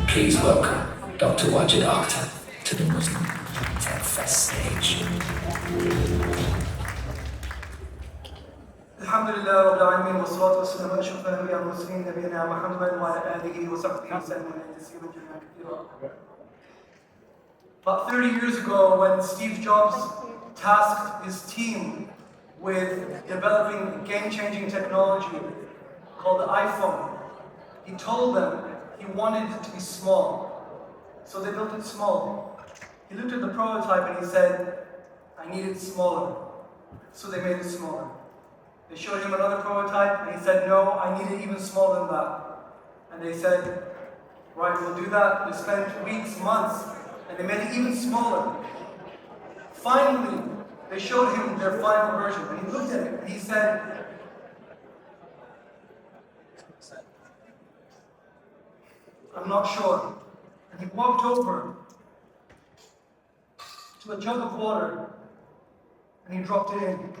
Please welcome Dr. Wajid Akhter to the Muslim Tech Fest stage. الحمد لله رب العالمين والصلاة والسلام على أشرف الأنبياء والمرسلين نبينا محمد وعلى آله وصحبه وسلم تسليما كثيرا. About 30 years ago, when Steve Jobs tasked his team with developing game-changing technology called the iPhone, he told them he wanted it to be small. So they built it small. He looked at the prototype and he said, I need it smaller. So they made it smaller. They showed him another prototype and he said, no, I need it even smaller than that. And they said, right, we'll do that. They spent weeks, months, and they made it even smaller. Finally, they showed him their final version and he looked at it and he said, I'm not sure. And he walked over to a jug of water and he dropped it in.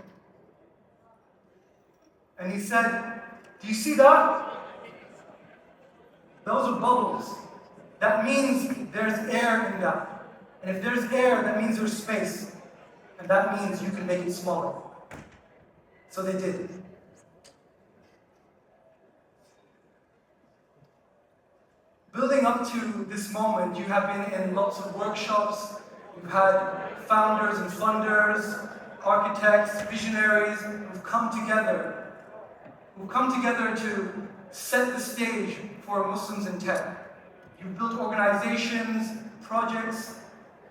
And he said, do you see that? Those are bubbles. That means there's air in that. And if there's air, that means there's space. And that means you can make it smaller. So they did. Building up to this moment, you have been in lots of workshops. You've had founders and funders, architects, visionaries who've come together to set the stage for Muslims in tech. You've built organizations, projects.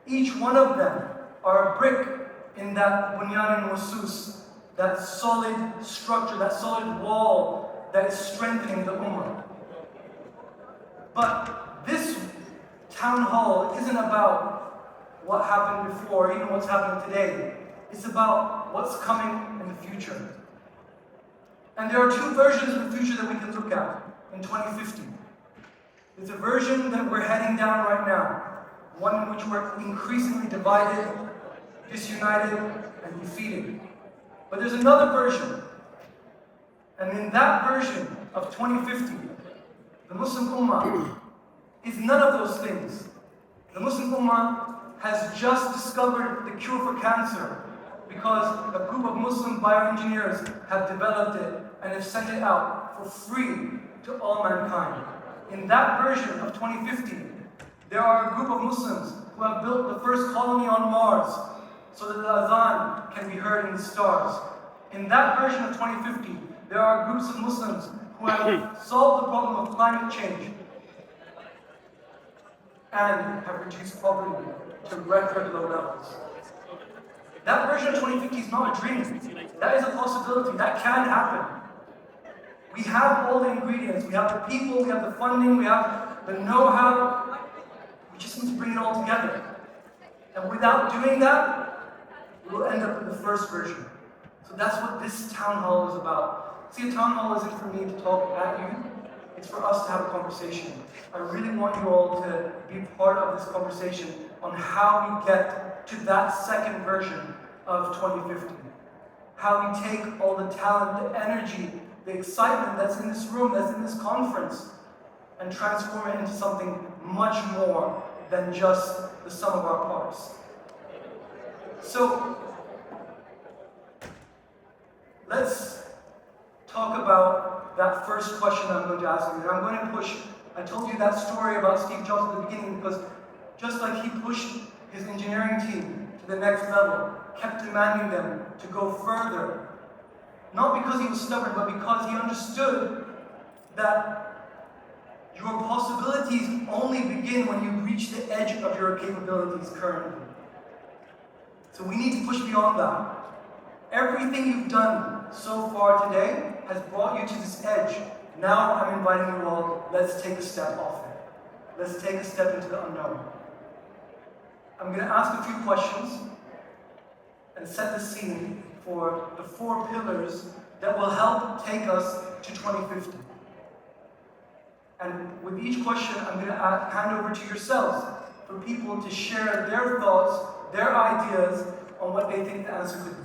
Each one of them are a brick in that bunyan al-musus, that solid structure, that solid wall that is strengthening the ummah. But this town hall isn't about what happened before, even what's happening today. It's about what's coming in the future. And there are two versions of the future that we can look at in 2050. There's a version that we're heading down right now, one in which we're increasingly divided, disunited, and defeated. But there's another version. And in that version of 2050, the Muslim Ummah is none of those things. The Muslim Ummah has just discovered the cure for cancer because a group of Muslim bioengineers have developed it and have sent it out for free to all mankind. In that version of 2050, there are a group of Muslims who have built the first colony on Mars so that the Adhan can be heard in the stars. In that version of 2050, there are groups of Muslims who have solved the problem of climate change and have reduced poverty to record low levels. That version of 2050 is not a dream. That is a possibility. That can happen. We have all the ingredients. We have the people, we have the funding, we have the know-how. We just need to bring it all together. And without doing that, we'll end up with the first version. So that's what this town hall is about. See, a town hall isn't for me to talk at you. It's for us to have a conversation. I really want you all to be part of this conversation on how we get to that second version of 2050. How we take all the talent, the energy, the excitement that's in this room, that's in this conference, and transform it into something much more than just the sum of our parts. So, let's talk about that first question I'm going to ask you. And I'm going to push, I told you that story about Steve Jobs at the beginning because just like he pushed his engineering team to the next level, kept demanding them to go further, not because he was stubborn, but because he understood that your possibilities only begin when you reach the edge of your capabilities currently. So we need to push beyond that. Everything you've done so far today has brought you to this edge. Now I'm inviting you all, let's take a step off it. Let's take a step into the unknown. I'm going to ask a few questions and set the scene for the 4 pillars that will help take us to 2050. And with each question, I'm going to hand over to yourselves for people to share their thoughts, their ideas on what they think the answer could be.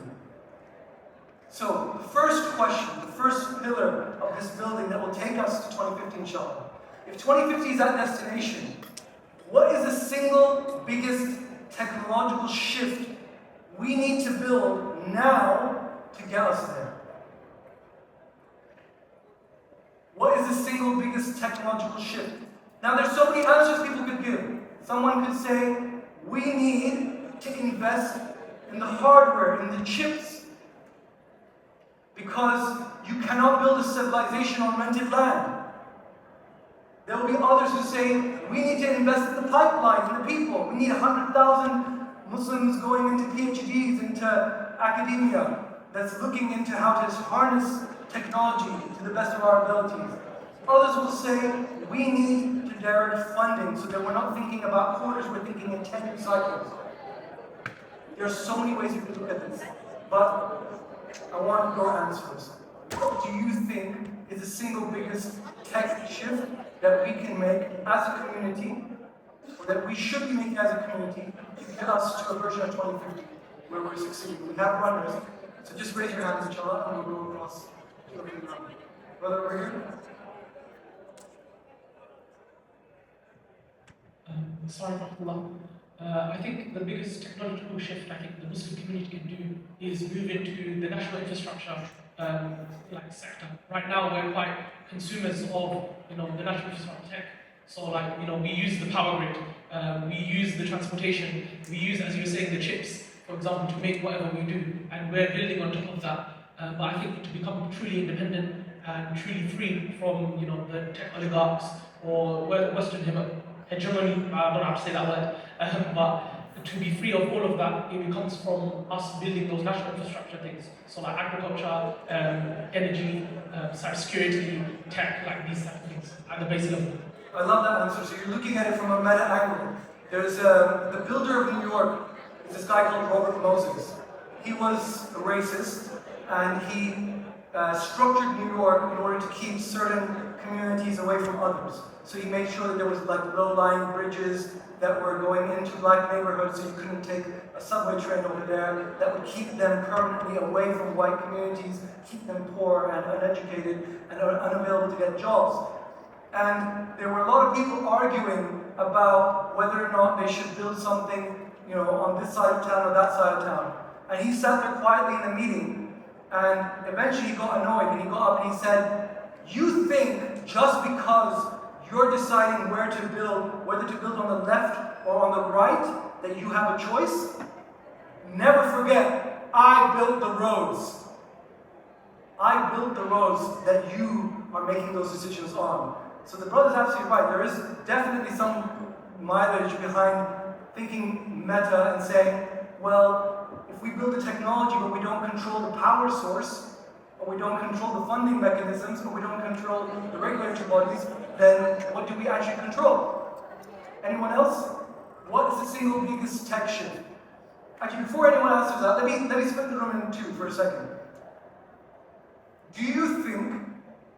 So, the first question, the first pillar of this building that will take us to 2050, inshallah. If 2050 is that destination, what is the single biggest technological shift we need to build now to get us there? What is the single biggest technological shift? Now there's so many answers people could give. Someone could say, we need to invest in the hardware, in the chips, because you cannot build a civilization on rented land. There will be others who say, we need to invest in the pipeline, in the people. We need 100,000 Muslims going into PhDs, into academia, that's looking into how to harness technology to the best of our abilities. Others will say, we need to direct funding so that we're not thinking about quarters, we're thinking in 10-year cycles. There are so many ways you can look at this, but I want your answers. What do you think is the single biggest tech shift that we can make as a community, or that we should be making as a community, to get us to a version of 2050 where we're succeeding? We have runners, so just raise your hands, inshallah, and we'll go across. Brother, over here. Sorry, Rahullah. I think the biggest technological shift I think the Muslim community can do is move into the national infrastructure sector. Right now, we're quite consumers of the national infrastructure tech. So we use the power grid, we use the transportation, we use, as you were saying, the chips, for example, to make whatever we do, and we're building on top of that. But I think to become truly independent and truly free from the tech oligarchs or Western hegemony, I don't know how to say that word, but to be free of all of that, it comes from us building those national infrastructure things. So agriculture, energy, cybersecurity, tech, these type of things at the base level. I love that answer. So you're looking at it from a meta angle. There's the builder of New York is this guy called Robert Moses. He was a racist, and he structured New York in order to keep certain communities away from others. So he made sure that there was low-lying bridges that were going into black neighborhoods, so you couldn't take a subway train over there, that would keep them permanently away from white communities, keep them poor and uneducated and unavailable to get jobs. And there were a lot of people arguing about whether or not they should build something, on this side of town or that side of town. And he sat there quietly in the meeting, and eventually he got annoyed, and he got up and he said, you think just because you're deciding where to build, whether to build on the left or on the right, that you have a choice? Never forget, I built the roads. I built the roads that you are making those decisions on. So the brother's absolutely right. There is definitely some mileage behind thinking meta and saying, well, if we build the technology but we don't control the power source, or we don't control the funding mechanisms, or we don't control the regulatory bodies, then what do we actually control? Anyone else? What is the single biggest tech shift? Actually, before anyone answers that, let me split the room in two for a second. Do you think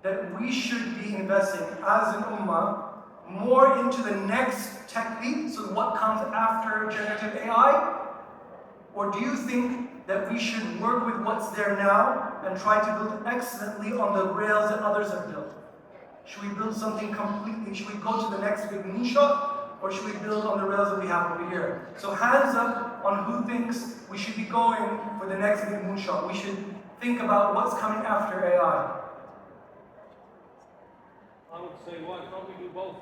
that we should be investing as an ummah more into the next tech leap, so what comes after generative AI? Or do you think that we should work with what's there now and try to build excellently on the rails that others have built? Should we build something completely, should we go to the next big moonshot, or should we build on the rails that we have over here? So hands up on who thinks we should be going for the next big moonshot. We should think about what's coming after AI. I would say, why can't we do both?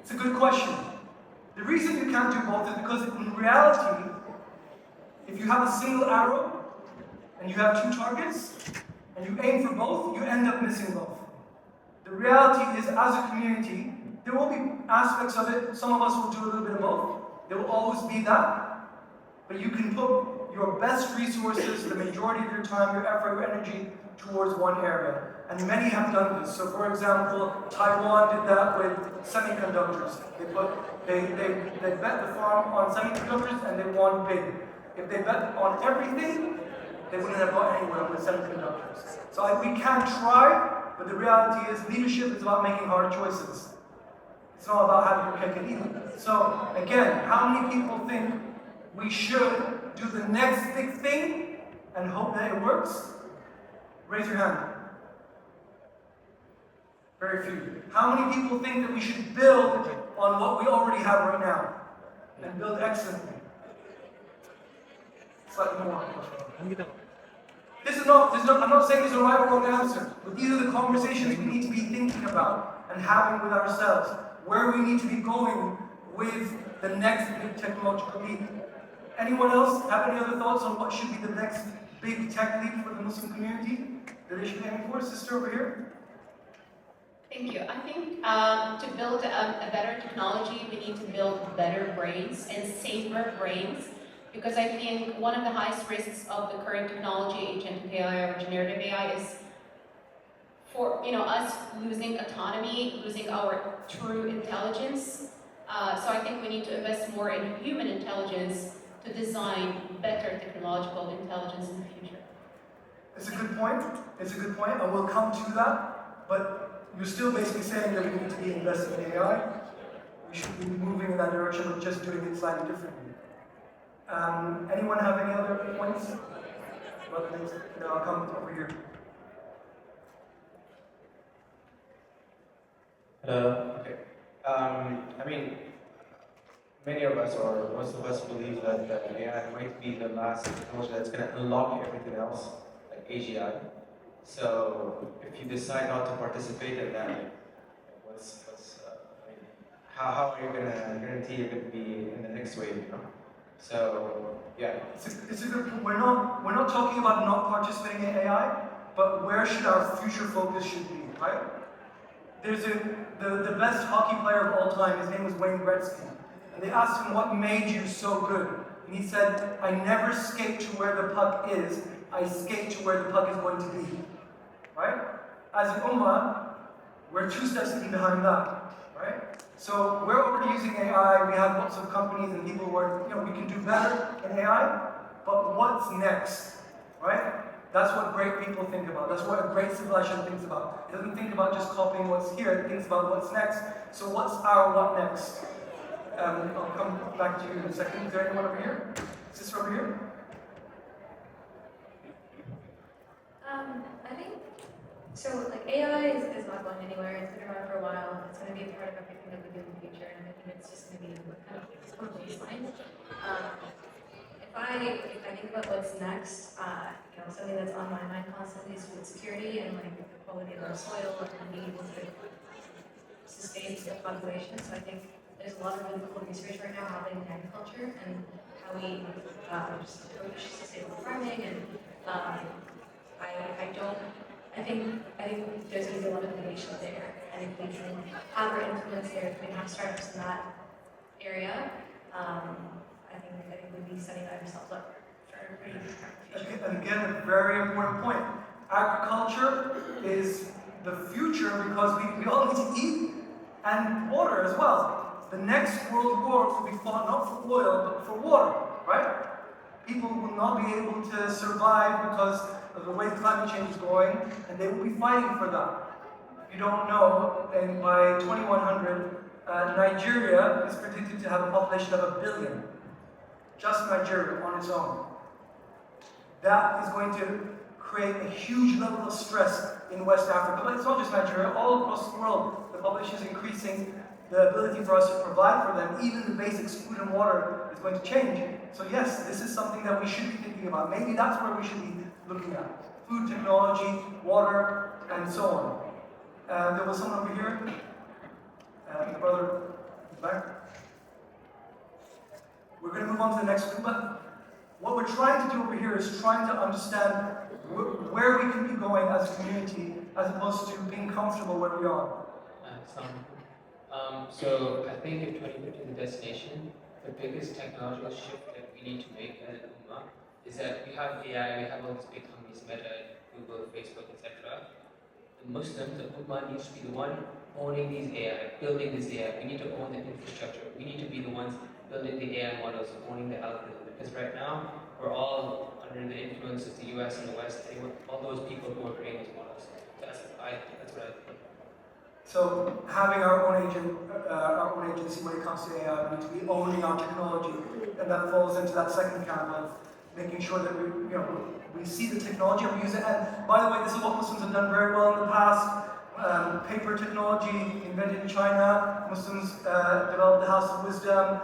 It's a good question. The reason you can't do both is because in reality, if you have a single arrow and you have two targets and you aim for both, you end up missing both. The reality is, as a community, there will be aspects of it, some of us will do a little bit of both. There will always be that. But you can put your best resources, the majority of your time, your effort, your energy, towards one area. And many have done this. So for example, Taiwan did that with semiconductors. They bet the farm on semiconductors and they won big. If they bet on everything, they wouldn't have got anywhere with semiconductors. So we can try, but the reality is leadership is about making hard choices. It's not about having your cake and eat it. So again, how many people think we should do the next big thing and hope that it works? Raise your hand. Very few. How many people think that we should build on what we already have right now? And build excellently? Slightly more. I'm not saying there's a right or wrong answer, but these are the conversations we need to be thinking about and having with ourselves. Where we need to be going with the next big technological leap. Anyone else have any other thoughts on what should be the next big tech leap for the Muslim community that they should be aiming for? Sister over here. Thank you. I think to build a better technology, we need to build better brains and safer brains. Because I think one of the highest risks of the current technology, agentic AI or generative AI, is for us losing autonomy, losing our true intelligence. So I think we need to invest more in human intelligence to design better technological intelligence in the future. It's a good point. It's a good point, and we'll come to that. But you're still basically saying that we need to be investing in AI. We should be moving in that direction of just doing it slightly differently. Anyone have any other points? I'll come over here. Okay. I mean, many of us, or most of us, believe that AI might be the last technology that's going to unlock everything else, like AGI. So, if you decide not to participate in that, how are you going to guarantee you're going to be in the next wave? So, yeah. It's a good point. We're not talking about not participating in AI, but where should our future focus should be, right? There's the best hockey player of all time, his name was Wayne Gretzky. And they asked him, what made you so good? And he said, I never skate to where the puck is, I skate to where the puck is going to be. Right? As an ummah, we're 2 steps behind that. Right? So we're already using AI, we have lots of companies and people who are, we can do better in AI, but what's next? Right? That's what great people think about. That's what a great civilization thinks about. It doesn't think about just copying what's here, it thinks about what's next. So what's our what next? I'll come back to you in a second. Is there anyone over here? Sister over here? I think, so like AI is not going anywhere. It's been around for a while. It's going to be a part of everything that we do in the future, and I think it's just going to be kind of a baseline. If I think about what's next, something that's on my mind constantly is food security and like the quality of our soil and being able to sustain the population. So I think there's a lot of really cool research right now happening in agriculture and how we just approach sustainable farming. And I think there's going to be a lot of innovation there. I think we can have our influence there. If we can have startups in that area, I think we'd be setting ourselves up for a pretty good future. And again, a very important point. Agriculture is the future because we all need to eat and water as well. The next world war will be fought not for oil, but for water, right? People will not be able to survive because of the way climate change is going, and they will be fighting for that. If you don't know, by 2100, Nigeria is predicted to have a population of 1 billion. Just Nigeria on its own. That is going to create a huge level of stress in West Africa. But it's not just Nigeria, all across the world. The population is increasing. The ability for us to provide for them, even the basics, food and water, is going to change. So yes, this is something that we should be thinking about. Maybe that's where we should be looking at. Food technology, water, and so on. There was someone over here. The brother back. We're going to move on to the next one, but what we're trying to do over here is trying to understand where we can be going as a community, as opposed to being comfortable where we are. So I think if 2050 is the destination, the biggest technological shift that we need to make as an ummah is that we have AI, we have all these big companies, Meta, Google, Facebook, etc. The Muslims, the ummah, needs to be the one owning these AI, building this AI. We need to own the infrastructure. We need to be the ones building the AI models, owning the algorithm. Because right now, we're all under the influence of the US and the West, all those people who are creating these models. That's what I think. So having our own agency when it comes to AI, we need to be owning our technology, and that falls into that second camp of making sure that We see the technology and we use it. And by the way, this is what Muslims have done very well in the past. Paper technology invented in China. Muslims developed the House of Wisdom.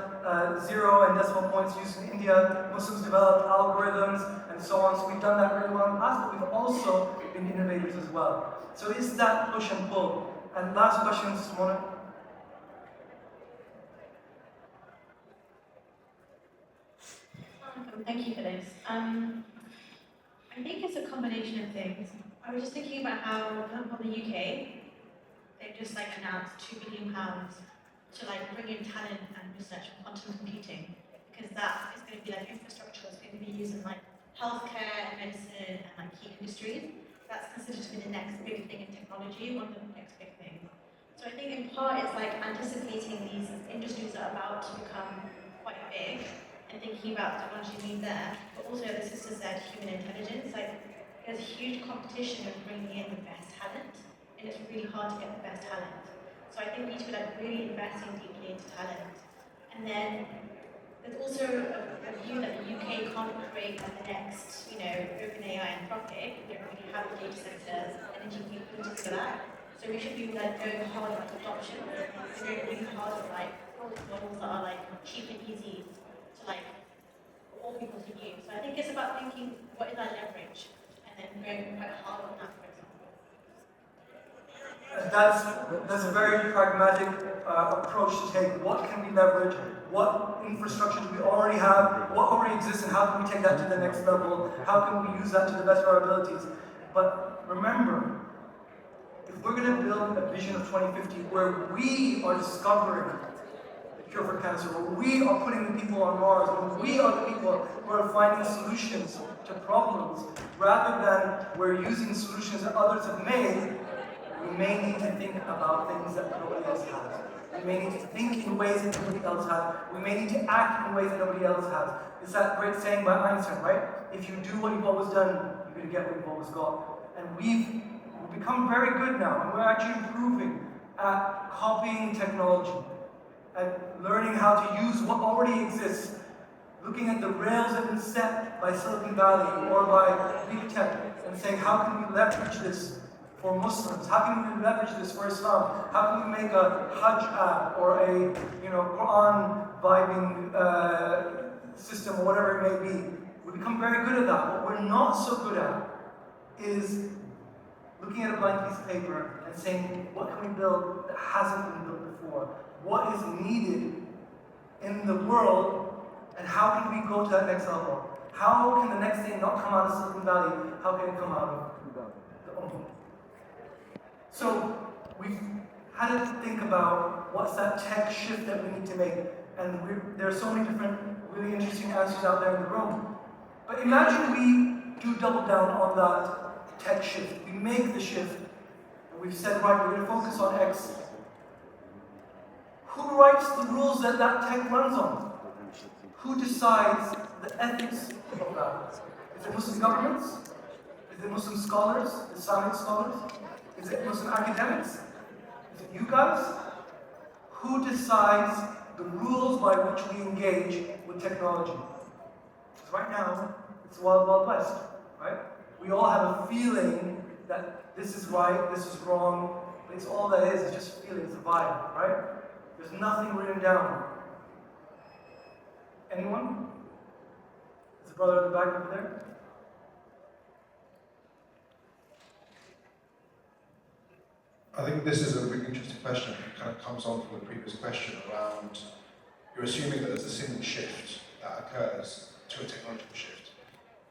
Zero and decimal points used in India. Muslims developed algorithms and so on. So we've done that really well in the past, but we've also been innovators as well. So it's that push and pull. And last question, Simona. Thank you for this. I think it's a combination of things. I was just thinking about how, for example, the UK, they've just like announced £2 billion to like bring in talent and research on quantum computing, because that is going to be like infrastructure that's going to be used in like healthcare, medicine, and like key industries. That's considered to be the next big thing in technology, one of the next big things. So I think in part it's like anticipating these industries that are about to become quite big and thinking about the technology need there, but also the sister said human intelligence. Like there's huge competition of bringing in the best talent, and it's really hard to get the best talent. So I think we need to be like really investing deeply into talent. And then there's also a view that the UK can't create like the next, OpenAI and Anthropic. We don't really have the data centers, energy capabilities for that. So we should be like going hard on adoption and going really hard on like models that are like cheap and easy to like for all people to use. So I think it's about thinking what is our leverage and then going quite hard on that, for example. That's a very pragmatic approach to take. What can we leverage? What infrastructure do we already have? What already exists, and how can we take that to the next level? How can we use that to the best of our abilities? But remember, if we're going to build a vision of 2050 where we are discovering the cure for cancer, where we are putting the people on Mars, where we are the people who are finding solutions to problems, rather than we're using solutions that others have made, we may need to think about things that nobody else has. We may need to think in ways that nobody else has. We may need to act in ways that nobody else has. It's that great saying by Einstein, right? If you do what you've always done, you're going to get what you've always got. And we've become very good now, and we're actually improving at copying technology, at learning how to use what already exists, looking at the rails that have been set by Silicon Valley or by big tech, and saying, how can we leverage this for Muslims? How can we leverage this for Islam? How can we make a Hajj app or a Quran vibing system or whatever it may be? We become very good at that. What we're not so good at is looking at a blank piece of paper and saying, what can we build that hasn't been built before? What is needed in the world, and how can we go to that next level? How can the next thing not come out of Silicon Valley? How can it come out of the Ummah? So we've had to think about what's that tech shift that we need to make, and there are so many different really interesting answers out there in the room. But imagine we do double down on that tech shift. We make the shift, and we've said, right, we're going to focus on X. Who writes the rules that that tech runs on? Who decides the ethics of that? Is it Muslim governments? Is it Muslim scholars, Islamic scholars? Is it Muslim academics? Is it you guys? Who decides the rules by which we engage with technology? Because right now, it's Wild Wild West, right? We all have a feeling that this is right, this is wrong, but it's all that is, it's just feeling, it's a vibe, right? There's nothing written down. Anyone? There's a brother in the back over there. I think this is a really interesting question. It kind of comes on from the previous question around, you're assuming that there's a single shift that occurs to a technological shift.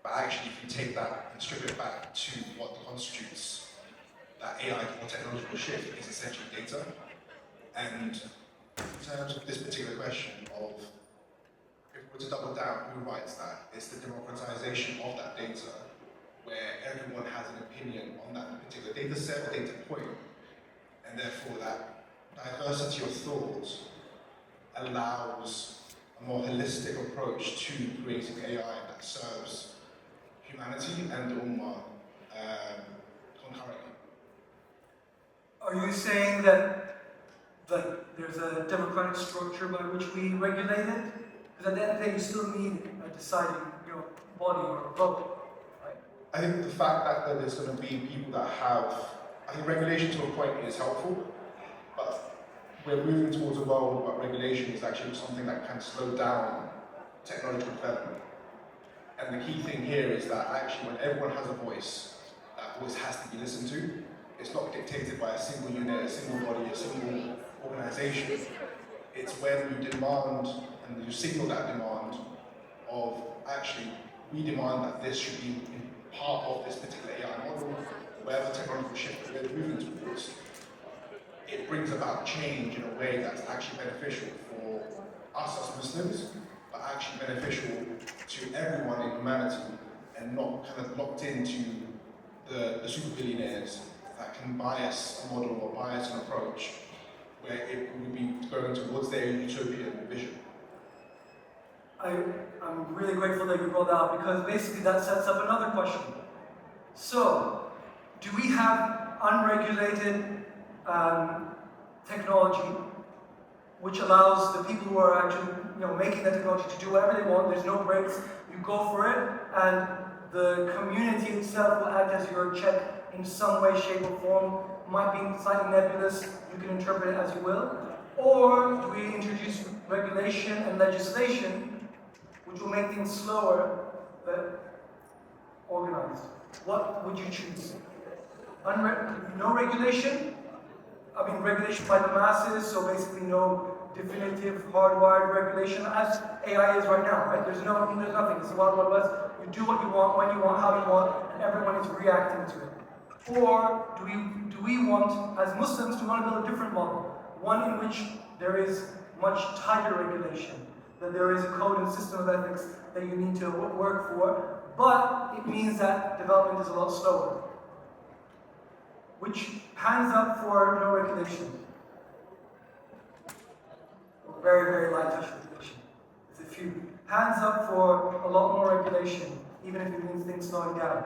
But actually, if you take that and strip it back to what constitutes that AI or technological shift, is essentially data. And in terms of this particular question of, if we were to double down, who writes that? It's the democratization of that data, where everyone has an opinion on that particular data set or data point. And therefore that diversity of thought allows a more holistic approach to creating AI that serves humanity and the Ummah concurrently. Are you saying that there's a democratic structure by which we regulate it? Because at the end of the day, you still need a deciding body or a vote, right? I think the fact that there's going to be people that have, I think regulation to a point is helpful, but we're moving towards a world where regulation is actually something that can slow down technological development. And the key thing here is that actually when everyone has a voice, that voice has to be listened to. It's not dictated by a single unit, a single body, a single organization. It's when you demand and you signal that demand of actually, we demand that this should be part of this particular AI model, whatever technological shift that we're moving towards. It brings about change in a way that's actually beneficial for us as Muslims, but actually beneficial to everyone in humanity, and not kind of locked into the super billionaires that can bias a model or bias an approach where it would be going towards their utopian vision. I'm really grateful that you brought that up, because basically that sets up another question. So, do we have unregulated technology which allows the people who are actually making the technology to do whatever they want? There's no breaks, you go for it, and the community itself will act as your check in some way, shape or form. Might be slightly nebulous, you can interpret it as you will. Or do we introduce regulation and legislation which will make things slower but organized? What would you choose? No regulation? I mean, regulation by the masses, so basically no definitive hardwired regulation, as AI is right now, right? There's nothing, it's the Wild Wild West. You do what you want, when you want, how you want, and everyone is reacting to it. Or do we want, as Muslims, to want to build a different model? One in which there is much tighter regulation, that there is a code and system of ethics that you need to work for, but it means that development is a lot slower. Which, hands up for no regulation? Very, very light touch regulation. There's a few. Hands up for a lot more regulation, even if it means things slowing down.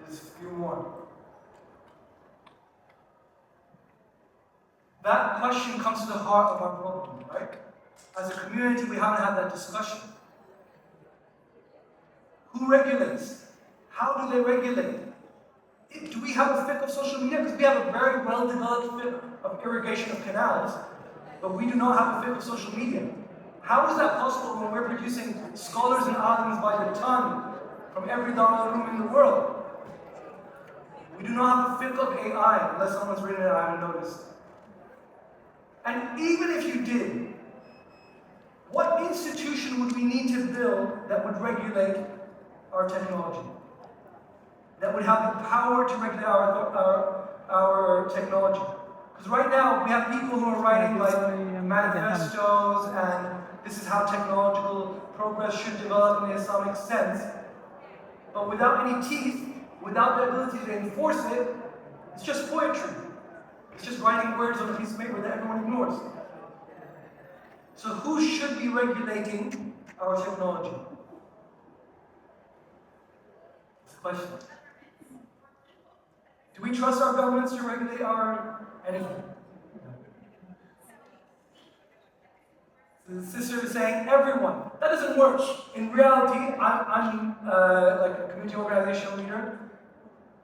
There's a few more. That question comes to the heart of our problem, right? As a community, we haven't had that discussion. Who regulates? How do they regulate? Do we have a fiqh of social media? Because we have a very well-developed fiqh of irrigation of canals, but we do not have a fiqh of social media. How is that possible when we're producing scholars and alims by the ton from every dollar room in the world? We do not have a fiqh of AI, unless someone's written it, I haven't noticed. And even if you did, what institution would we need to build that would regulate our technology? That would have the power to regulate our technology? Because right now, we have people who are writing like manifestos, and this is how technological progress should develop in the Islamic sense. But without any teeth, without the ability to enforce it, it's just poetry. It's just writing words on a piece of paper that everyone ignores. So who should be regulating our technology? That's the question. Do we trust our governments to regulate our anything? The sister is saying everyone. That doesn't work. In reality, I'm like a community organizational leader.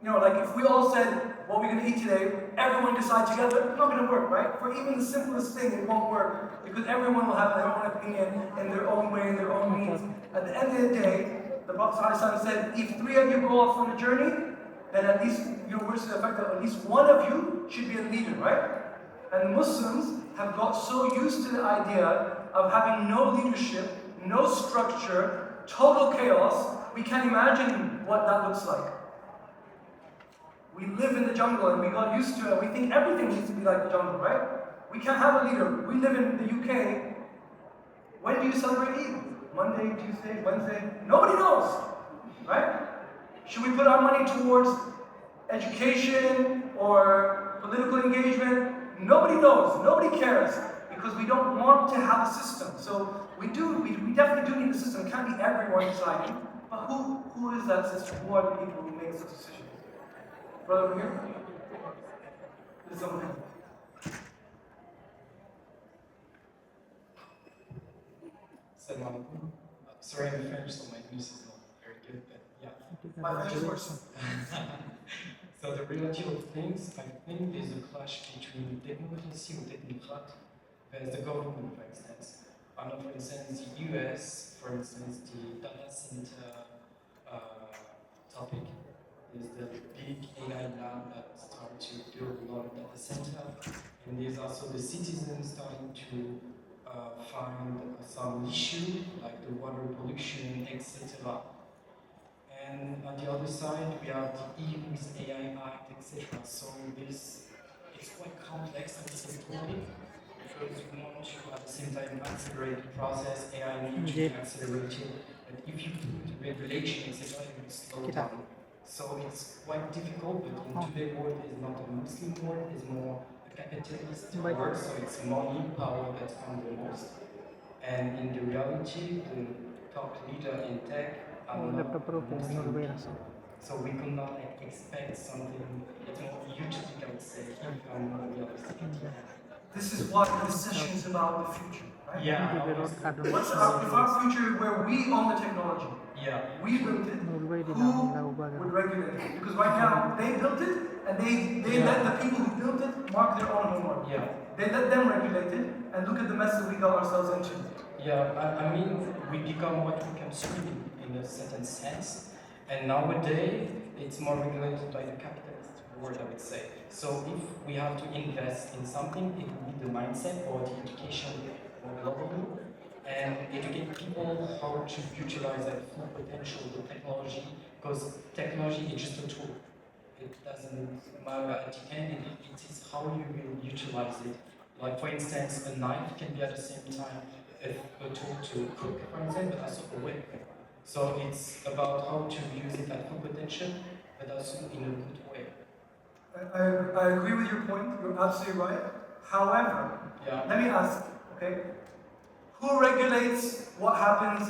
Like if we all said what we're going to eat today, everyone decide together, it's not going to work, right? For even the simplest thing, it won't work because everyone will have their own opinion in their own way, in their own means. At the end of the day, the Prophet ﷺ said, if 3 of you go off on a journey, then at least, words to the effect that at least one of you should be a leader, right? And Muslims have got so used to the idea of having no leadership, no structure, total chaos, we can't imagine what that looks like. We live in the jungle and we got used to it. We think everything needs to be like the jungle, right? We can't have a leader. We live in the UK. When do you celebrate Eid? Monday, Tuesday, Wednesday? Nobody knows, right? Should we put our money towards education or political engagement? Nobody knows. Nobody cares because we don't want to have a system. So we definitely do need a system. It can't be everyone deciding. But who is that system? Who are the people who make such decisions? Brother over here? There's someone here. Assalamu alaikum. Sorry, I'm French, so my English is not very good, but yeah. My French is worse. So the reality of things, I think there's a clash between technocracy or technocrat versus the government, for instance. I know, for instance, the US, for instance, the data center topic is the big AI lab that start to build a lot of data center, and there's also the citizens starting to find some issue like the water pollution, etc. And on the other side, we have the EU's AI Act, etc. So it's quite complex at the same topic because we want to at the same time accelerate the process. AI needs to be accelerated, but if you put regulation, etc., it will slow down. So it's quite difficult, but in today's world, is not a Muslim world, it's more a capitalist world. So it's money, power that comes the most. And in the reality, the top leader in tech are not Muslim. So we could not like, expect something it's more utopic, I would say, if I'm more realistic. This is what this session is about, the future, right? Yeah. What's our future where we own the technology? Yeah. We built it. Who would regulate it? Because right now they built it and they let the people who built it mark their own homework. Yeah. They let them regulate it and look at the mess that we got ourselves into. Yeah, I mean, we become what we consume in a certain sense, and nowadays it's more regulated by the capitalist world, I would say. So if we have to invest in something, it will be the mindset or the education more globally, and educate people how to utilize that full potential of the technology, because technology is just a tool. It doesn't matter at the end, it is how you will utilize it. Like for instance, a knife can be at the same time a tool to cook, for instance, but also a weapon. So it's about how to use it at full potential, but also in a good way. I agree with your point, you're absolutely right. However, let me ask, okay, who regulates what happens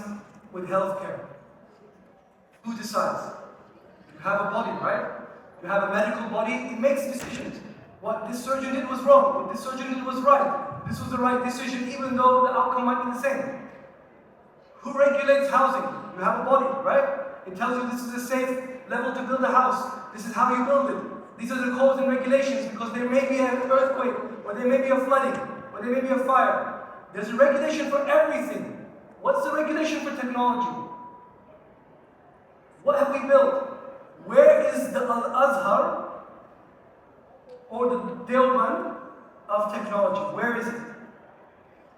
with healthcare? Who decides? You have a body, right? You have a medical body, it makes decisions. What this surgeon did was wrong, what this surgeon did was right. This was the right decision, even though the outcome might be the same. Who regulates housing? You have a body, right? It tells you this is a safe level to build a house. This is how you build it. These are the codes and regulations because there may be an earthquake, or there may be a flooding, or there may be a fire. There's a regulation for everything. What's the regulation for technology? What have we built? Where is the Al-Azhar or the Deoband of technology? Where is it?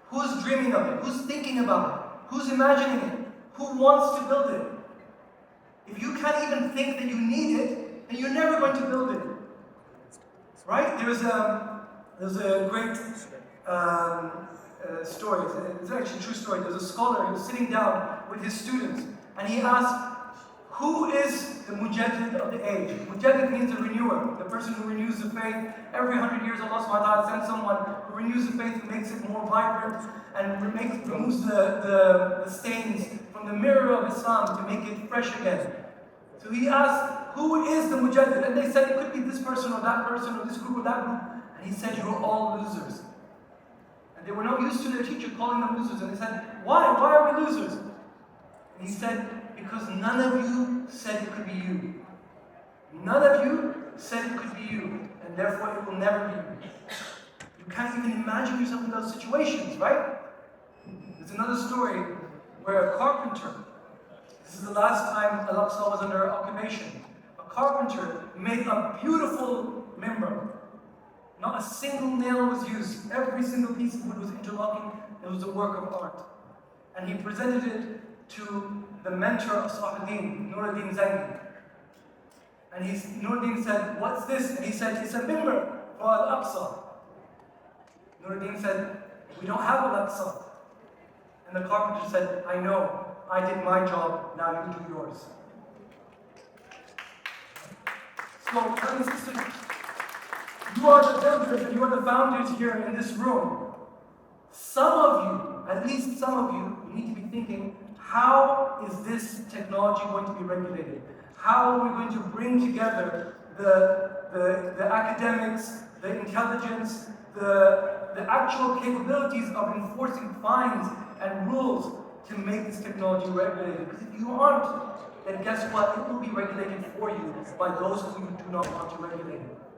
Who's dreaming of it? Who's thinking about it? Who's imagining it? Who wants to build it? If you can't even think that you need it, then you're never going to build it. Right? There's a great story. It's actually a true story. There's a scholar who was sitting down with his students and he asked, who is the mujaddid of the age? Mujaddid means a renewer, the person who renews the faith. Every 100 years Allah subhanahu wa ta'ala sends someone who renews the faith, who makes it more vibrant and removes the stains from the mirror of Islam to make it fresh again. So he asked, who is the mujaddid? And they said it could be this person or that person or this group or that group. And he said, you're all losers. And they were not used to their teacher calling them losers. And they said, why? Why are we losers? And he said, because none of you said it could be you. None of you said it could be you, and therefore it will never be you. You can't even imagine yourself in those situations, right? There's another story where a carpenter, this is the last time Al-Aqsa was under occupation, a carpenter made a beautiful mimbar. Not a single nail was used. Every single piece of wood was interlocking. It was a work of art. And he presented it to the mentor of Salahuddin, Nuruddin Zangi. And Nuruddin said, what's this? And he said, it's a mimbar for Al-Aqsa. Nuruddin said, we don't have Al-Aqsa. And the carpenter said, I know, I did my job, now you do yours. So, brothers and sisters, you are the builders and you are the founders here in this room. Some of you, at least some of you, need to be thinking, how is this technology going to be regulated? How are we going to bring together the academics, the intelligence, the actual capabilities of enforcing fines and rules to make this technology regulated? Because if you aren't, then guess what? It will be regulated for you by those who you do not want to regulate it.